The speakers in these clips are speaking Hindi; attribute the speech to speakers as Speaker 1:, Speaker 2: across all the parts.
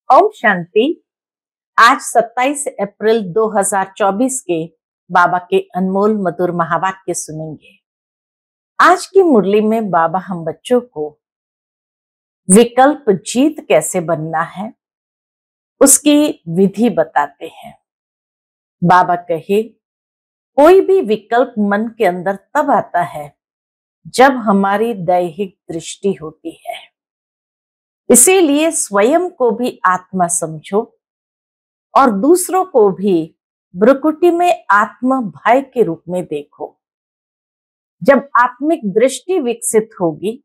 Speaker 1: ओम शांति। आज 27 अप्रैल 2024 के बाबा के अनमोल मधुर महावाक्य सुनेंगे। आज की मुरली में बाबा हम बच्चों को विकल्प जीत कैसे बनना है उसकी विधि बताते हैं। बाबा कहे, कोई भी विकल्प मन के अंदर तब आता है जब हमारी दैहिक दृष्टि होती है। इसीलिए स्वयं को भी आत्मा समझो और दूसरों को भी भ्रुकुटी में आत्मा भाई के रूप में देखो। जब आत्मिक दृष्टि विकसित होगी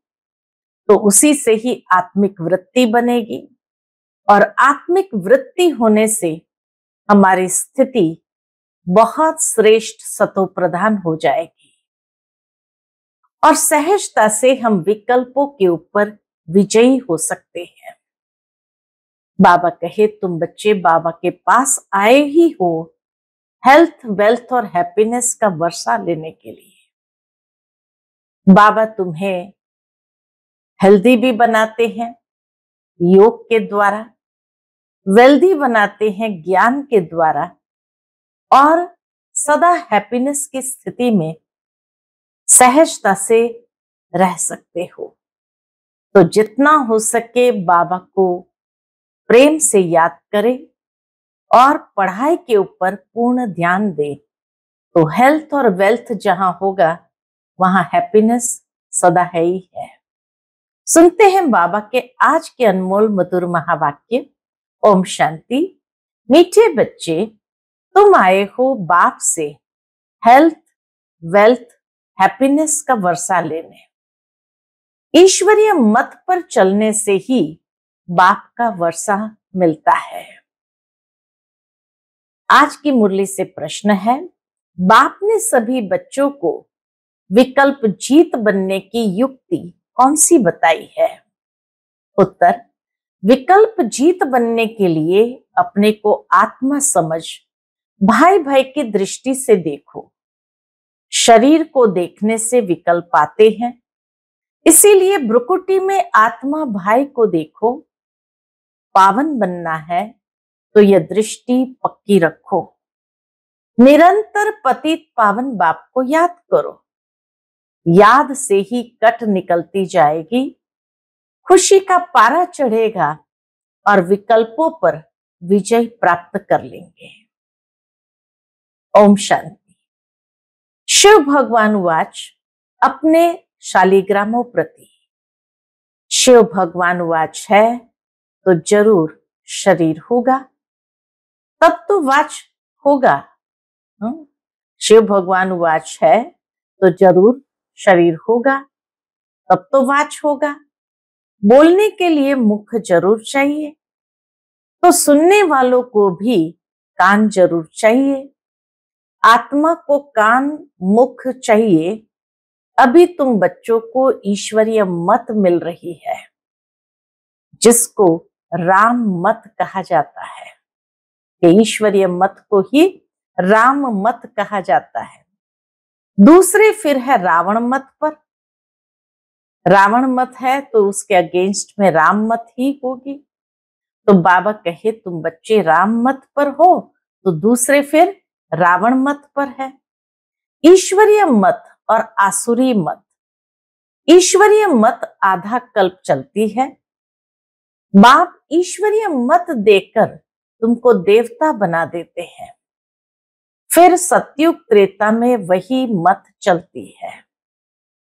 Speaker 1: तो उसी से ही आत्मिक वृत्ति बनेगी और आत्मिक वृत्ति होने से हमारी स्थिति बहुत श्रेष्ठ सतो प्रधान हो जाएगी और सहजता से हम विकल्पों के ऊपर विजयी हो सकते हैं। बाबा कहे, तुम बच्चे बाबा के पास आए ही हो हेल्थ, वेल्थ और हैप्पीनेस का वर्षा लेने के लिए। बाबा तुम्हें हेल्दी भी बनाते हैं योग के द्वारा, वेल्दी बनाते हैं ज्ञान के द्वारा और सदा हैप्पीनेस की स्थिति में सहजता से रह सकते हो। तो जितना हो सके बाबा को प्रेम से याद करें और पढ़ाई के ऊपर पूर्ण ध्यान दें, तो हेल्थ और वेल्थ जहां होगा वहां हैप्पीनेस सदा है ही है। सुनते हैं बाबा के आज के अनमोल मधुर महावाक्य। ओम शांति। मीठे बच्चे, तुम आए हो बाप से हेल्थ, वेल्थ, हैप्पीनेस का वर्षा लेने। ईश्वरीय मत पर चलने से ही बाप का वर्षा मिलता है। आज की मुरली से प्रश्न है, बाप ने सभी बच्चों को विकल्प जीत बनने की युक्ति कौन सी बताई है? उत्तर, विकल्प जीत बनने के लिए अपने को आत्मा समझ भाई भाई की दृष्टि से देखो। शरीर को देखने से विकल्प आते हैं, इसीलिए भ्रुकुटी में आत्मा भाई को देखो। पावन बनना है तो यह दृष्टि पक्की रखो। निरंतर पतित पावन बाप को याद करो। याद से ही कट निकलती जाएगी, खुशी का पारा चढ़ेगा और विकल्पों पर विजय प्राप्त कर लेंगे। ओम शांति। शिव भगवान वाच अपने शालिग्रामों प्रति। शिव भगवान वाच है तो जरूर शरीर होगा, तब तो वाच होगा। शिव भगवान वाच है तो जरूर शरीर होगा, तब तो वाच होगा। बोलने के लिए मुख जरूर चाहिए, तो सुनने वालों को भी कान जरूर चाहिए। आत्मा को कान, मुख चाहिए। अभी तुम बच्चों को ईश्वरीय मत मिल रही है, जिसको राम मत कहा जाता है। ईश्वरीय मत को ही राम मत कहा जाता है। दूसरे फिर है रावण मत पर। रावण मत है तो उसके अगेंस्ट में राम मत ही होगी। तो बाबा कहे, तुम बच्चे राम मत पर हो तो दूसरे फिर रावण मत पर है। ईश्वरीय मत और आसुरी मत। ईश्वरीय मत आधा कल्प चलती है। बाप ईश्वरीय मत देकर तुमको देवता बना देते हैं, फिर सतयुग त्रेता में वही मत चलती है।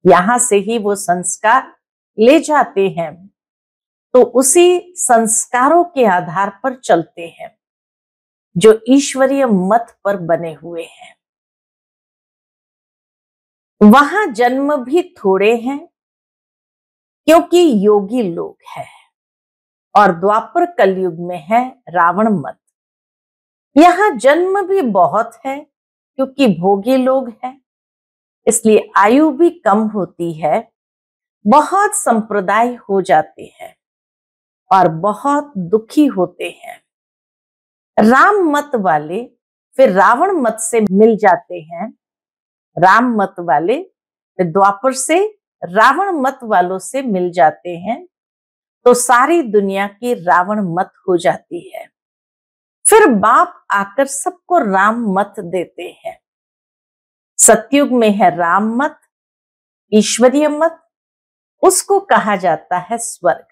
Speaker 1: यहां से ही वो संस्कार ले जाते हैं, तो उसी संस्कारों के आधार पर चलते हैं जो ईश्वरीय मत पर बने हुए हैं। वहां जन्म भी थोड़े हैं क्योंकि योगी लोग हैं, और द्वापर कलयुग में है रावण मत। यहां जन्म भी बहुत है क्योंकि भोगी लोग हैं, इसलिए आयु भी कम होती है। बहुत संप्रदाय हो जाते हैं और बहुत दुखी होते हैं। राम मत वाले फिर रावण मत से मिल जाते हैं। राम मत वाले फिर द्वापर से रावण मत वालों से मिल जाते हैं। तो सारी दुनिया की रावण मत हो जाती है। फिर बाप आकर सबको राम मत देते हैं। सतयुग में है राम मत, ईश्वरीय मत, उसको कहा जाता है स्वर्ग।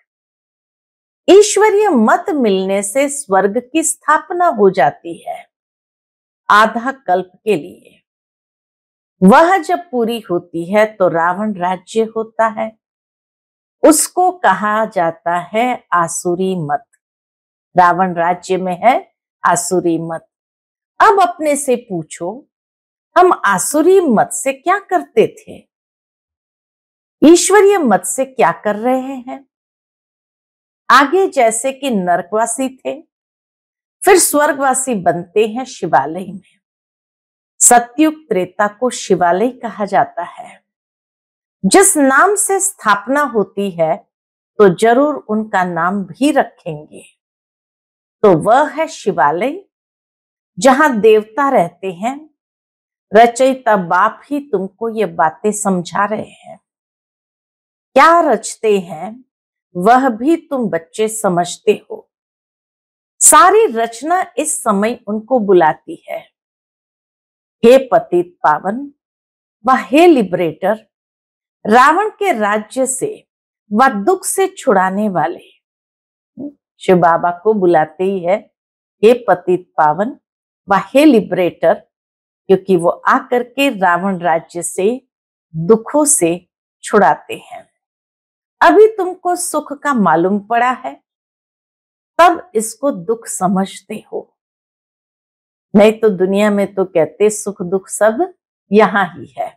Speaker 1: ईश्वरीय मत मिलने से स्वर्ग की स्थापना हो जाती है आधा कल्प के लिए। वह जब पूरी होती है तो रावण राज्य होता है, उसको कहा जाता है आसुरी मत। रावण राज्य में है आसुरी मत। अब अपने से पूछो, हम आसुरी मत से क्या करते थे, ईश्वरीय मत से क्या कर रहे हैं? आगे जैसे कि नरकवासी थे, फिर स्वर्गवासी बनते हैं शिवालय में। सतयुग त्रेता को शिवालय कहा जाता है। जिस नाम से स्थापना होती है तो जरूर उनका नाम भी रखेंगे। तो वह है शिवालय, जहां देवता रहते हैं। रचयिता बाप ही तुमको ये बातें समझा रहे हैं। क्या रचते हैं वह भी तुम बच्चे समझते हो। सारी रचना इस समय उनको बुलाती है, हे पतित पावन व हे लिबरेटर, रावण के राज्य से व दुख से छुड़ाने वाले। शिव बाबा को बुलाते ही है हे पतित पावन व हे लिबरेटर, क्योंकि वो आकर के रावण राज्य से दुखों से छुड़ाते हैं। अभी तुमको सुख का मालूम पड़ा है, तब इसको दुख समझते हो। नहीं तो दुनिया में तो कहते सुख दुख सब यहां ही है।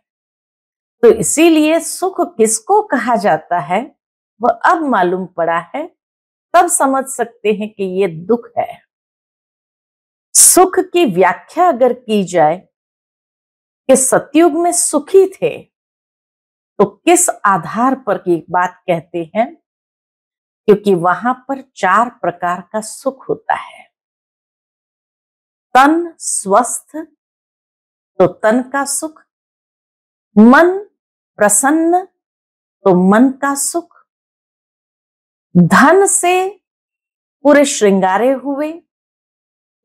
Speaker 1: तो इसीलिए सुख किसको कहा जाता है वह अब मालूम पड़ा है, तब समझ सकते हैं कि ये दुख है। सुख की व्याख्या अगर की जाए कि सतयुग में सुखी थे, तो किस आधार पर की बात कहते हैं? क्योंकि वहां पर 4 प्रकार का सुख होता है। तन स्वस्थ तो तन का सुख, मन प्रसन्न तो मन का सुख, धन से पूरे श्रृंगारे हुए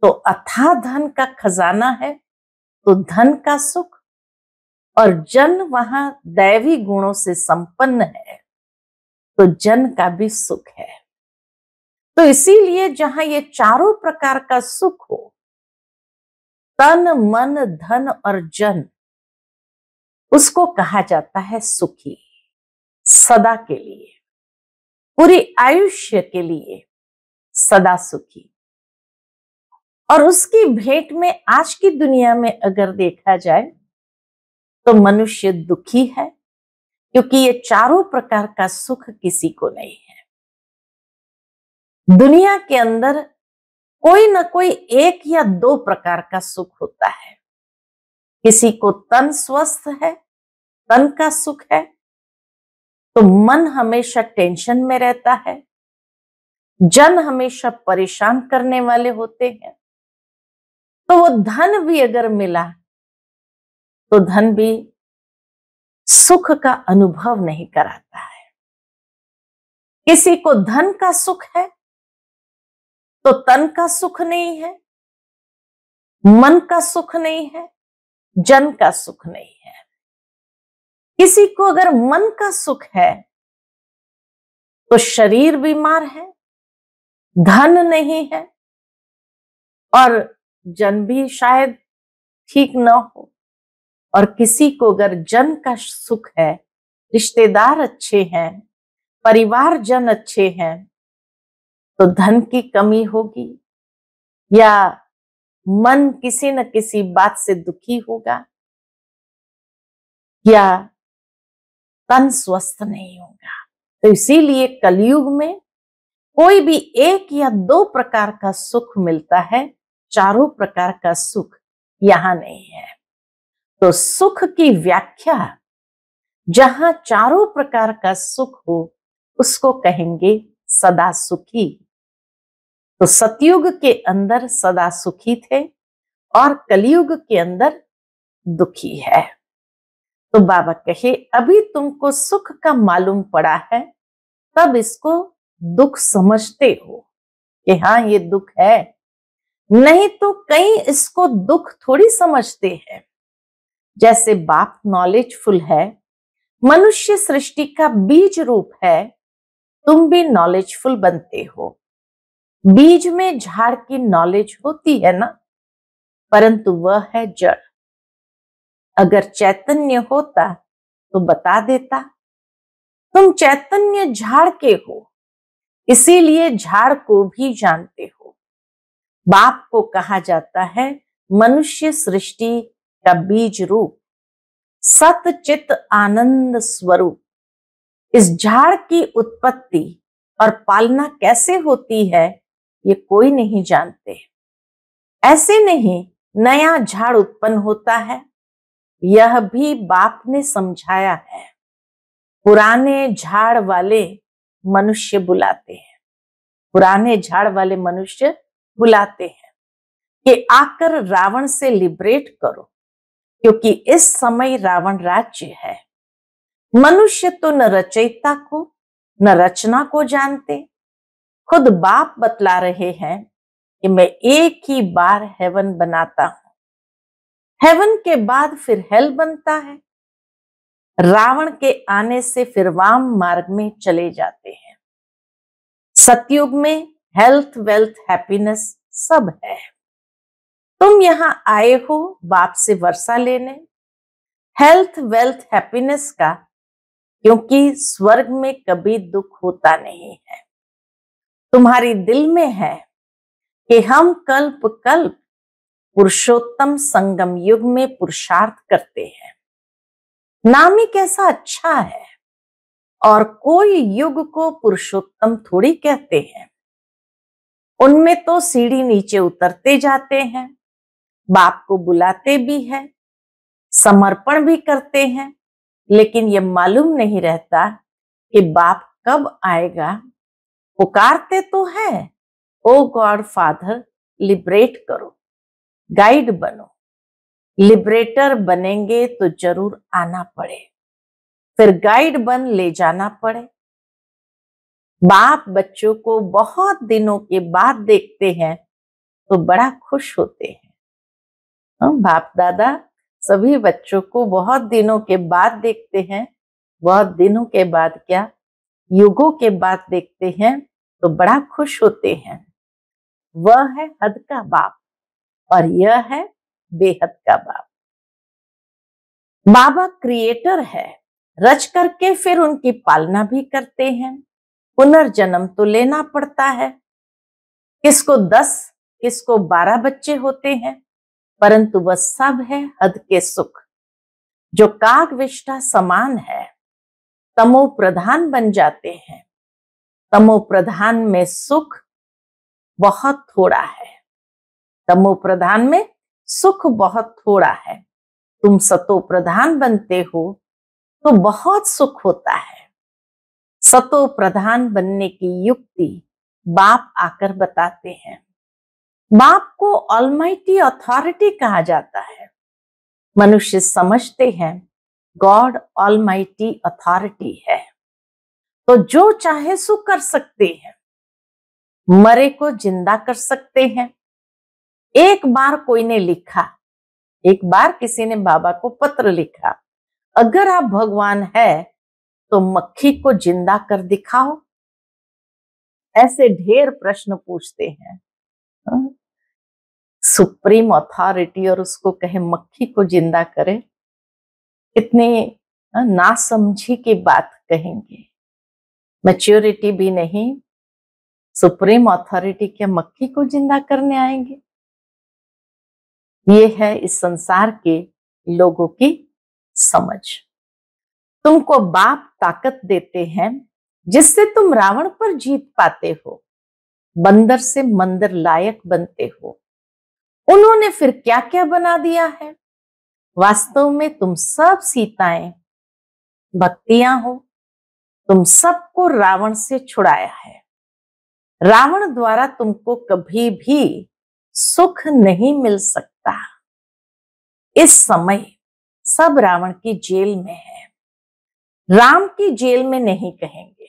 Speaker 1: तो अथाह धन का खजाना है तो धन का सुख, और जन वहां दैवी गुणों से संपन्न है तो जन का भी सुख है। तो इसीलिए जहां ये चारों प्रकार का सुख हो, तन मन धन और जन, उसको कहा जाता है सुखी। सदा के लिए, पूरी आयुष्य के लिए सदा सुखी। और उसकी भेंट में आज की दुनिया में अगर देखा जाए तो मनुष्य दुखी है, क्योंकि ये चारों प्रकार का सुख किसी को नहीं है। दुनिया के अंदर कोई ना कोई 1 या 2 प्रकार का सुख होता है। किसी को तन स्वस्थ है, तन का सुख है, तो मन हमेशा टेंशन में रहता है, जन हमेशा परेशान करने वाले होते हैं। तो वो धन भी अगर मिला तो धन भी सुख का अनुभव नहीं कराता है। किसी को धन का सुख है तो तन का सुख नहीं है, मन का सुख नहीं है, जन का सुख नहीं है। किसी को अगर मन का सुख है तो शरीर बीमार है, धन नहीं है, और जन भी शायद ठीक न हो। और किसी को अगर जन का सुख है, रिश्तेदार अच्छे हैं, परिवार जन अच्छे हैं, तो धन की कमी होगी या मन किसी न किसी बात से दुखी होगा या तन स्वस्थ नहीं होगा। तो इसीलिए कलयुग में कोई भी 1 या 2 प्रकार का सुख मिलता है, चारों प्रकार का सुख यहां नहीं है। तो सुख की व्याख्या जहां चारों प्रकार का सुख हो, उसको कहेंगे सदा सुखी। तो सतयुग के अंदर सदा सुखी थे और कलयुग के अंदर दुखी है। तो बाबा कहे अभी तुमको सुख का मालूम पड़ा है, तब इसको दुख समझते हो कि हाँ ये दुख है, नहीं तो कई इसको दुख थोड़ी समझते हैं। जैसे बाप नॉलेजफुल है, मनुष्य सृष्टि का बीज रूप है, तुम भी नॉलेजफुल बनते हो। बीज में झाड़ की नॉलेज होती है ना, परंतु वह है जड़। अगर चैतन्य होता तो बता देता। तुम चैतन्य झाड़ के हो, इसीलिए झाड़ को भी जानते हो। बाप को कहा जाता है मनुष्य सृष्टि का बीज रूप, सत चित आनंद स्वरूप। इस झाड़ की उत्पत्ति और पालना कैसे होती है ये कोई नहीं जानते। ऐसे नहीं नया झाड़ उत्पन्न होता है, यह भी बाप ने समझाया है। पुराने झाड़ वाले मनुष्य बुलाते हैं, पुराने झाड़ वाले मनुष्य बुलाते हैं कि आकर रावण से लिबरेट करो, क्योंकि इस समय रावण राज्य है। मनुष्य तो न रचयिता को न रचना को जानते। खुद बाप बतला रहे हैं कि मैं एक ही बार हेवन बनाता हूं, हेवन के बाद फिर हेल बनता है। रावण के आने से फिर वाम मार्ग में चले जाते हैं। सतयुग में हेल्थ वेल्थ हैप्पीनेस सब है। तुम यहां आए हो बाप से वर्षा लेने, हेल्थ वेल्थ हैप्पीनेस का, क्योंकि स्वर्ग में कभी दुख होता नहीं है। तुम्हारी दिल में है कि हम कल्प कल्प पुरुषोत्तम संगम युग में पुरुषार्थ करते हैं। नाम ही कैसा अच्छा है, और कोई युग को पुरुषोत्तम थोड़ी कहते हैं। उनमें तो सीढ़ी नीचे उतरते जाते हैं, बाप को बुलाते भी हैं, समर्पण भी करते हैं, लेकिन ये मालूम नहीं रहता कि बाप कब आएगा। पुकारते तो है, ओ गॉड फादर लिबरेट करो, गाइड बनो। लिबरेटर बनेंगे तो जरूर आना पड़े, फिर गाइड बन ले जाना पड़े। बाप बच्चों को बहुत दिनों के बाद देखते हैं तो बड़ा खुश होते हैं। बाप दादा सभी बच्चों को बहुत दिनों के बाद देखते हैं, बहुत दिनों के बाद क्या, युगों के बाद देखते हैं तो बड़ा खुश होते हैं। वह है हद का बाप और यह है बेहद का बाप। बाबा क्रिएटर है, रच करके फिर उनकी पालना भी करते हैं। पुनर्जन्म तो लेना पड़ता है। किसको 10 किसको 12 बच्चे होते हैं, परंतु वह सब है हद के सुख। जो काग विष्ठा समान है, तमो प्रधान बन जाते हैं। तमो प्रधान में सुख बहुत थोड़ा है, तमो प्रधान में सुख बहुत थोड़ा है। तुम सतो प्रधान बनते हो तो बहुत सुख होता है। सतो प्रधान बनने की युक्ति बाप आकर बताते हैं। बाप को ऑलमाइटी अथॉरिटी कहा जाता है। मनुष्य समझते हैं गॉड ऑलमाइटी अथॉरिटी है, तो जो चाहे सो कर सकते हैं। मरे को जिंदा कर सकते हैं। एक बार कोई ने लिखा, एक बार किसी ने बाबा को पत्र लिखा, अगर आप भगवान है तो मक्खी को जिंदा कर दिखाओ। ऐसे ढेर प्रश्न पूछते हैं। सुप्रीम अथॉरिटी और उसको कहे मक्खी को जिंदा करे, कितने नासमझी की बात कहेंगे। मैच्योरिटी भी नहीं, सुप्रीम अथॉरिटी क्या मक्खी को जिंदा करने आएंगे। ये है इस संसार के लोगों की समझ। तुमको बाप ताकत देते हैं जिससे तुम रावण पर जीत पाते हो, बंदर से मंदिर लायक बनते हो। उन्होंने फिर क्या क्या बना दिया है। वास्तव में तुम सब सीताएं भक्तियां हो। तुम सबको रावण से छुड़ाया है। रावण द्वारा तुमको कभी भी सुख नहीं मिल सकता। इस समय सब रावण की जेल में है, राम की जेल में नहीं कहेंगे।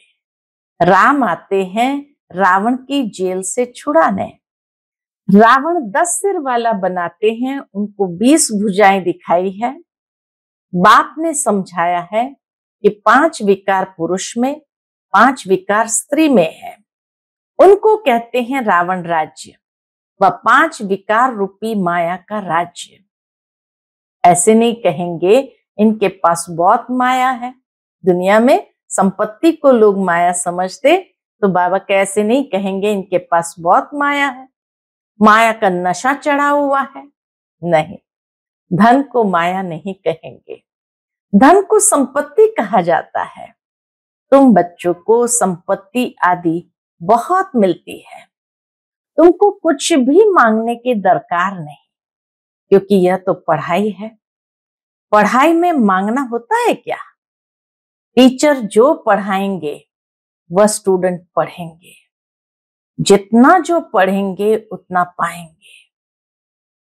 Speaker 1: राम आते हैं रावण की जेल से छुड़ाने। रावण 10 सिर वाला बनाते हैं, उनको 20 भुजाएं दिखाई है। बाप ने समझाया है कि 5 विकार पुरुष में, 5 विकार स्त्री में है। उनको कहते हैं रावण राज्य व 5 विकार रूपी माया का राज्य। ऐसे नहीं कहेंगे इनके पास बहुत माया है। दुनिया में संपत्ति को लोग माया समझते, तो बाबा कैसे नहीं कहेंगे इनके पास बहुत माया है, माया का नशा चढ़ा हुआ है। नहीं, धन को माया नहीं कहेंगे, धन को संपत्ति कहा जाता है। तुम बच्चों को संपत्ति आदि बहुत मिलती है, तुमको कुछ भी मांगने की दरकार नहीं, क्योंकि यह तो पढ़ाई है। पढ़ाई में मांगना होता है क्या? टीचर जो पढ़ाएंगे वह स्टूडेंट पढ़ेंगे, जितना जो पढ़ेंगे उतना पाएंगे।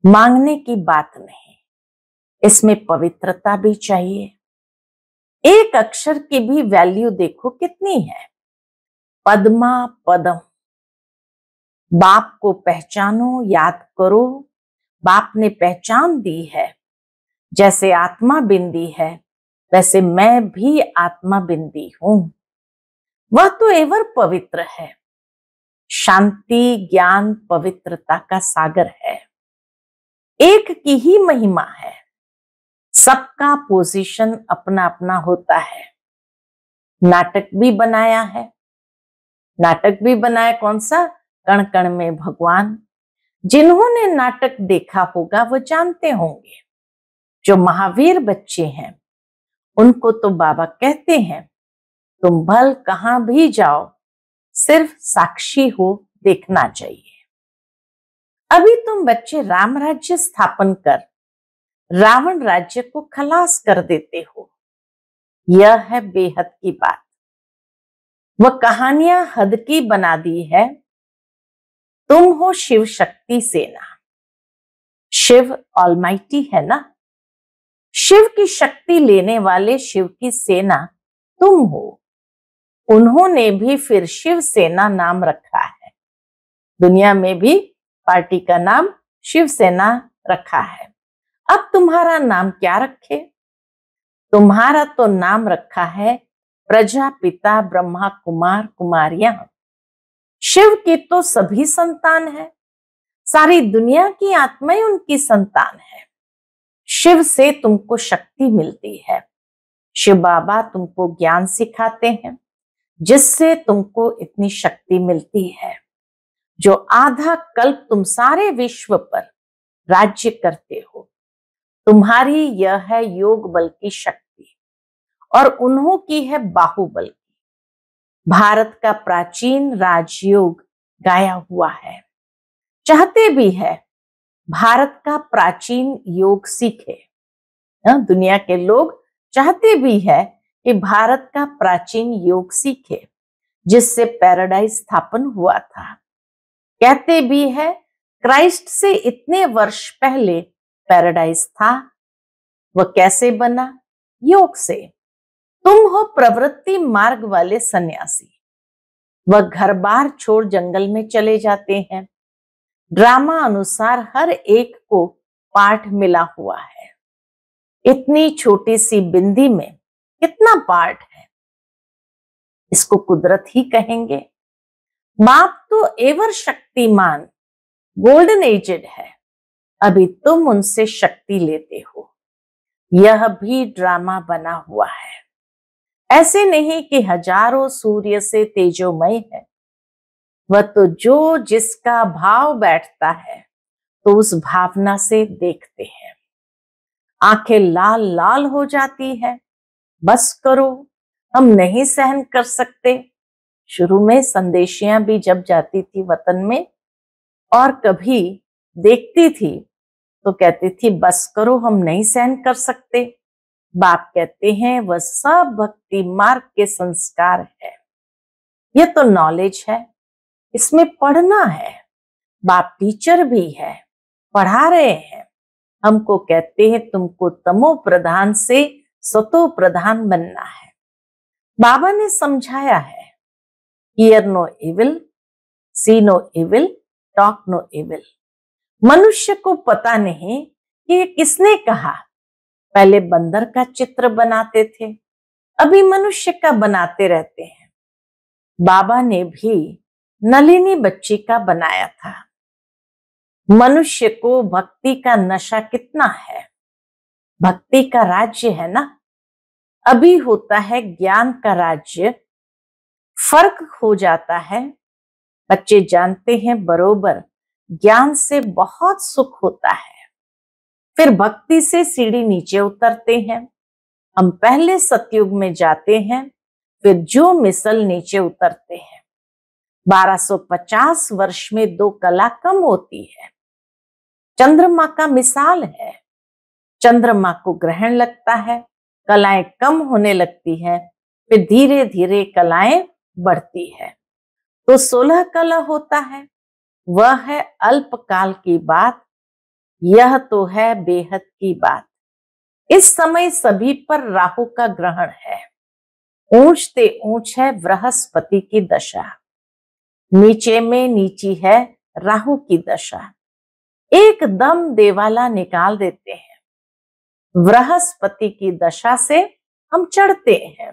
Speaker 1: मांगने की बात नहीं, इसमें पवित्रता भी चाहिए। एक अक्षर की भी वैल्यू देखो कितनी है। पद्मा पदम। बाप को पहचानो, याद करो। बाप ने पहचान दी है। जैसे आत्मा बिंदी है, वैसे मैं भी आत्मा बिंदी हूं। वह तो एवर पवित्र है, शांति ज्ञान पवित्रता का सागर है। एक की ही महिमा है, सबका पोजीशन अपना अपना होता है। नाटक भी बनाया है। नाटक भी बनाया कौन सा? कण कण में भगवान। जिन्होंने नाटक देखा होगा वो जानते होंगे। जो महावीर बच्चे हैं उनको तो बाबा कहते हैं तुम भल कहां भी जाओ, सिर्फ साक्षी हो देखना चाहिए। अभी तुम बच्चे राम राज्य स्थापन कर रावण राज्य को खलास कर देते हो। यह है बेहद की बात। वह कहानियां हद की बना दी है। तुम हो शिव शक्ति सेना। शिव ऑलमाइटी है ना, शिव की शक्ति लेने वाले शिव की सेना तुम हो। उन्होंने भी फिर शिव सेना नाम रखा है। दुनिया में भी पार्टी का नाम शिव सेना रखा है। अब तुम्हारा नाम क्या रखे? तुम्हारा तो नाम रखा है प्रजापिता ब्रह्मा कुमार कुमारियां। शिव की तो सभी संतान है, सारी दुनिया की आत्माएं उनकी संतान है। शिव से तुमको शक्ति मिलती है। शिव बाबा तुमको ज्ञान सिखाते हैं, जिससे तुमको इतनी शक्ति मिलती है। जो आधा कल्प तुम सारे विश्व पर राज्य करते हो, तुम्हारी यह है योग बल की शक्ति और उन्हों की है बाहुबल की। भारत का प्राचीन राजयोग गाया हुआ है। चाहते भी है भारत का प्राचीन योग सीखे। दुनिया के लोग चाहते भी है कि भारत का प्राचीन योग सीखे, जिससे पैराडाइज स्थापन हुआ था। कहते भी है क्राइस्ट से इतने वर्ष पहले पैराडाइज था। वह कैसे बना? योग से। तुम हो प्रवृत्ति मार्ग वाले सन्यासी। वह घर बार छोड़ जंगल में चले जाते हैं। ड्रामा अनुसार हर एक को पाठ मिला हुआ है। इतनी छोटी सी बिंदी में कितना पाठ है, इसको कुदरत ही कहेंगे। बाप तो एवर शक्तिमान गोल्डन एजेड है, अभी तुम उनसे शक्ति लेते हो। यह भी ड्रामा बना हुआ है। ऐसे नहीं कि हजारों सूर्य से तेजोमय है। वह तो जो जिसका भाव बैठता है तो उस भावना से देखते हैं। आंखें लाल लाल हो जाती है, बस करो, हम नहीं सहन कर सकते। शुरू में संदेशियां भी जब जाती थी वतन में और कभी देखती थी तो कहती थी बस करो, हम नहीं सहन कर सकते। बाप कहते हैं वह सब भक्ति मार्ग के संस्कार है। यह तो नॉलेज है, इसमें पढ़ना है। बाप टीचर भी है, पढ़ा रहे हैं। हमको कहते हैं तुमको तमो प्रधान से सतो प्रधान बनना है। बाबा ने समझाया है hear no evil, see no evil, talk no evil. मनुष्य को पता नहीं कि ये किसने कहा। पहले बंदर का चित्र बनाते थे, अभी मनुष्य का बनाते रहते हैं। बाबा ने भी नलिनी बच्ची का बनाया था। मनुष्य को भक्ति का नशा कितना है। भक्ति का राज्य है ना, अभी होता है ज्ञान का राज्य। फर्क हो जाता है। बच्चे जानते हैं बरोबर ज्ञान से बहुत सुख होता है, फिर भक्ति से सीढ़ी नीचे उतरते हैं। हम पहले सतयुग में जाते हैं, फिर जो मिसल नीचे उतरते हैं। 1250 वर्ष में 2 कला कम होती है। चंद्रमा का मिसाल है। चंद्रमा को ग्रहण लगता है, कलाएं कम होने लगती है, फिर धीरे धीरे कलाएं बढ़ती है। तो 16 कला होता है, वह है अल्पकाल की बात। यह तो है बेहद की बात। इस समय सभी पर राहु का ग्रहण है। ऊंचते ऊंच है बृहस्पति की दशा, नीचे में नीची है राहु की दशा। एकदम देवाला निकाल देते हैं। बृहस्पति की दशा से हम चढ़ते हैं।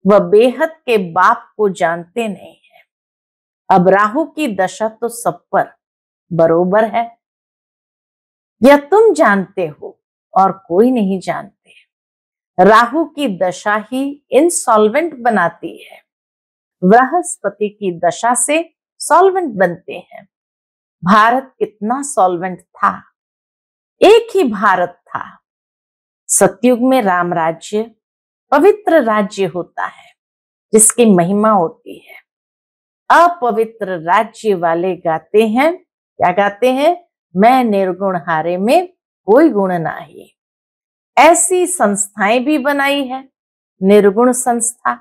Speaker 1: वह बेहद के बाप को जानते नहीं है। अब राहु की दशा तो सब पर बरोबर है। यह तुम जानते हो और कोई नहीं जानते। राहु की दशा ही इनसॉल्वेंट बनाती है। बृहस्पति की दशा से सॉल्वेंट बनते हैं। भारत कितना सॉल्वेंट था। एक ही भारत था। सतयुग में राम राज्य पवित्र राज्य होता है, जिसकी महिमा होती है। अपवित्र राज्य वाले गाते हैं, क्या गाते हैं? मैं निर्गुण हारे में कोई गुण नाही। ऐसी संस्थाएं भी बनाई है, निर्गुण संस्था।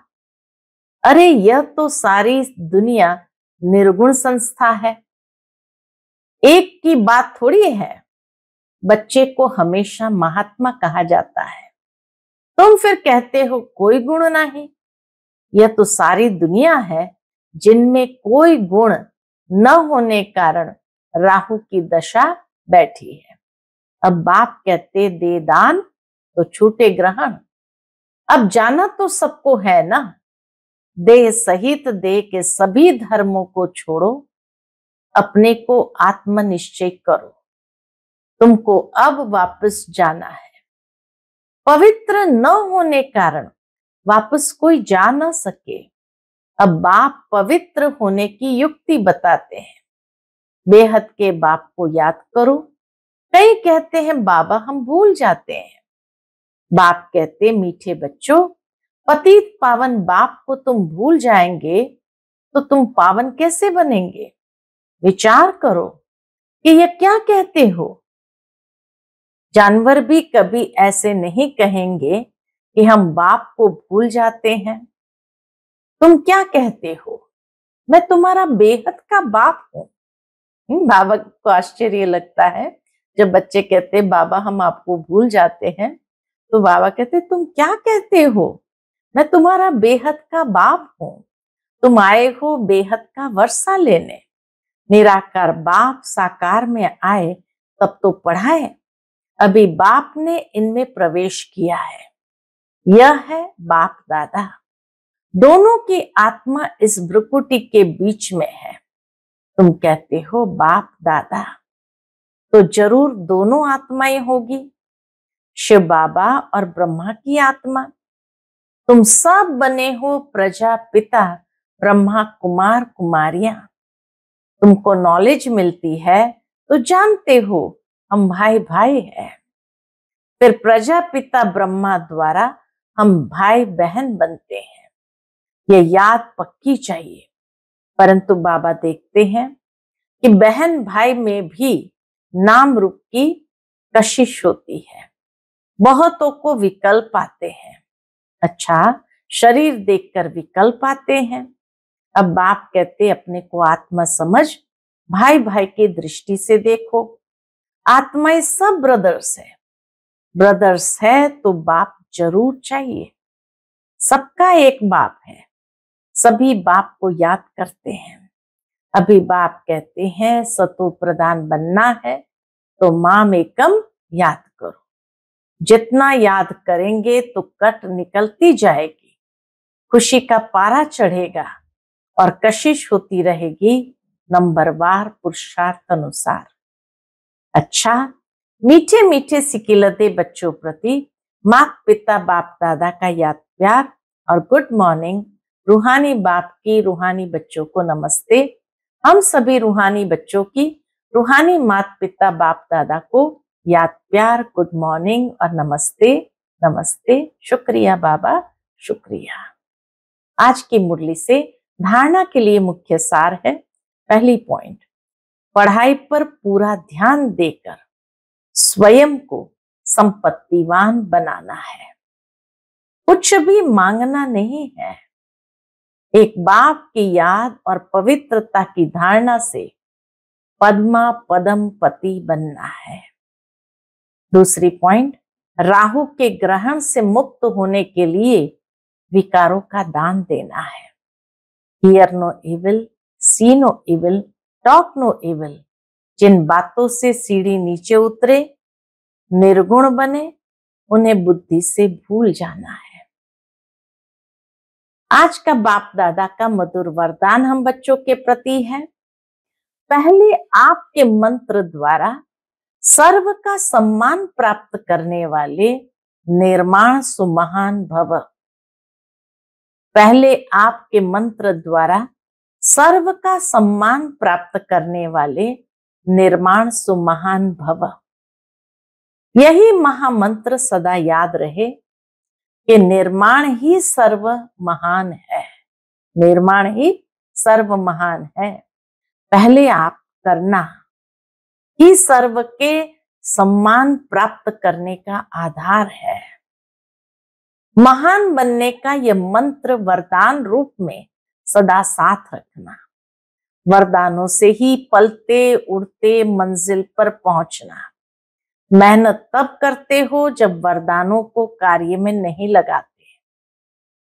Speaker 1: अरे यह तो सारी दुनिया निर्गुण संस्था है। एक की बात थोड़ी है। बच्चे को हमेशा महात्मा कहा जाता है, तुम फिर कहते हो कोई गुण नहीं। यह तो सारी दुनिया है जिनमें कोई गुण न होने कारण राहु की दशा बैठी है। अब बाप कहते दे दान तो छूटे ग्रहण। अब जाना तो सबको है ना, देह सहित देह के सभी धर्मों को छोड़ो, अपने को आत्मनिश्चय करो। तुमको अब वापस जाना है। पवित्र न होने कारण वापस कोई जा न सके। अब बाप पवित्र होने की युक्ति बताते हैं। बेहद के बाप को याद करो। कई कहते हैं बाबा हम भूल जाते हैं। बाप कहते मीठे बच्चों, पतित पावन बाप को तुम भूल जाएंगे तो तुम पावन कैसे बनेंगे? विचार करो कि यह क्या कहते हो। जानवर भी कभी ऐसे नहीं कहेंगे कि हम बाप को भूल जाते हैं। तुम क्या कहते हो? मैं तुम्हारा बेहद का बाप हूं। बाबा को आश्चर्य लगता है जब बच्चे कहते बाबा हम आपको भूल जाते हैं, तो बाबा कहते तुम क्या कहते हो? मैं तुम्हारा बेहद का बाप हूं। तुम आए हो बेहद का वर्षा लेने। निराकार बाप साकार में आए तब तो पढ़ाए। अभी बाप ने इनमें प्रवेश किया है। यह है बाप दादा। दोनों की आत्मा इस भ्रुकुटी के बीच में है। तुम कहते हो बाप दादा, तो जरूर दोनों आत्माएं होगी, शिव बाबा और ब्रह्मा की आत्मा। तुम सब बने हो प्रजापिता ब्रह्मा कुमार कुमारियां। तुमको नॉलेज मिलती है तो जानते हो हम भाई भाई हैं। फिर प्रजापिता ब्रह्मा द्वारा हम भाई बहन बनते हैं। यह याद पक्की चाहिए। परंतु बाबा देखते हैं कि बहन भाई में भी नाम रूप की कशिश होती है। बहुतों को विकल्प आते हैं। अच्छा, शरीर देखकर विकल्प आते हैं। अब बाप कहते अपने को आत्मा समझ, भाई भाई की दृष्टि से देखो। आत्माएं सब ब्रदर्स है। ब्रदर्स है तो बाप जरूर चाहिए। सबका एक बाप है। सभी बाप को याद करते हैं। अभी बाप कहते हैं सतो प्रधान बनना है तो माम एकम याद करो। जितना याद करेंगे तो कट निकलती जाएगी, खुशी का पारा चढ़ेगा और कशिश होती रहेगी नंबरवार पुरुषार्थ अनुसार। अच्छा, मीठे मीठे सिकिलते बच्चों प्रति माता पिता बाप दादा का याद प्यार और गुड मॉर्निंग। रूहानी बाप की रूहानी बच्चों को नमस्ते। हम सभी रूहानी बच्चों की रूहानी माता पिता बाप दादा को याद प्यार, गुड मॉर्निंग और नमस्ते नमस्ते। शुक्रिया बाबा, शुक्रिया। आज की मुरली से धारणा के लिए मुख्य सार है। पहली पॉइंट, पढ़ाई पर पूरा ध्यान देकर स्वयं को संपत्तिवान बनाना है। कुछ भी मांगना नहीं है, एक बाप की याद और पवित्रता की धारणा से पद्मा पदम पति बनना है। दूसरी पॉइंट, राहु के ग्रहण से मुक्त होने के लिए विकारों का दान देना है। Hear no evil, see no evil, talk no evil. जिन बातों से सीढ़ी नीचे उतरे, निर्गुण बने, उन्हें बुद्धि से भूल जाना है। आज का बाप दादा का मधुर वरदान हम बच्चों के प्रति है। पहले आपके मंत्र द्वारा सर्व का सम्मान प्राप्त करने वाले निर्माण सुमहान भव। पहले आपके मंत्र द्वारा सर्व का सम्मान प्राप्त करने वाले निर्माण सुमहान भव। यही महामंत्र सदा याद रहे कि निर्माण ही सर्व महान है, निर्माण ही सर्व महान है। पहले आप करना ही सर्व के सम्मान प्राप्त करने का आधार है। महान बनने का यह मंत्र वरदान रूप में सदा साथ रखना। वरदानों से ही पलते उड़ते मंजिल पर पहुंचना। मेहनत तब करते हो जब वरदानों को कार्य में नहीं लगाते।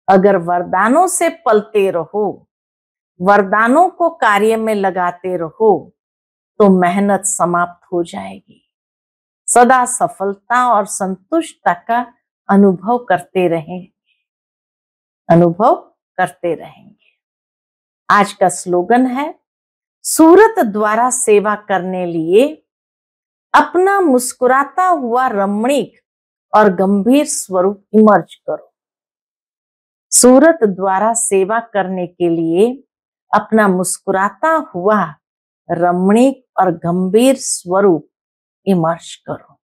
Speaker 1: अगर वरदानों से पलते रहो, वरदानों को कार्य में लगाते रहो, तो मेहनत समाप्त हो जाएगी। सदा सफलता और संतुष्टता का अनुभव करते रहेंगे, अनुभव करते रहेंगे। आज का स्लोगन है, सूरत द्वारा सेवा करने लिए अपना मुस्कुराता हुआ रमणीक और गंभीर स्वरूप इमर्ज करो। सूरत द्वारा सेवा करने के लिए अपना मुस्कुराता हुआ रमणीक और गंभीर स्वरूप इमर्ज करो।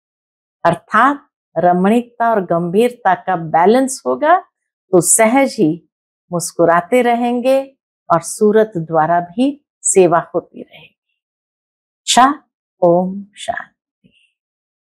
Speaker 1: अर्थात रमणीकता और गंभीरता का बैलेंस होगा तो सहज ही मुस्कुराते रहेंगे और सूरत द्वारा भी सेवा होती रहेगी। ओम शांति।